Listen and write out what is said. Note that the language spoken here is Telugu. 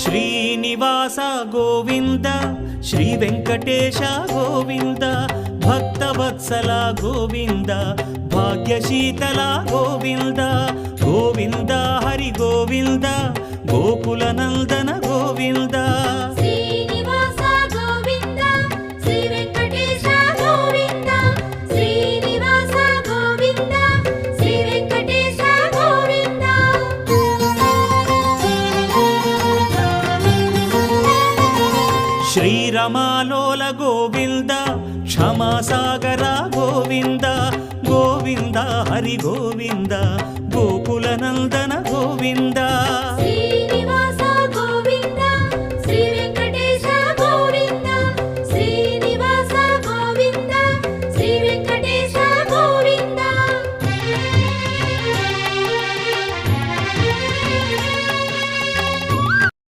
శ్రీనివాస గోవింద శ్రీ వెంకటేశ గోవింద భక్తవత్సల గోవింద భాగ్యశీతల గోవింద గోవింద హరి గోవింద గోకుల నందన గోవింద శ్రీనివాస గోవింద శ్రీ వెంకటేశ గోవింద శ్రీనివాస గోవింద శ్రీ వెంకటేశ గోవింద శ్రీరమాలోల గోవింద క్షమాసాగర గోవింద గోవింద హరి గోవింద గోకుల నందన గోవింద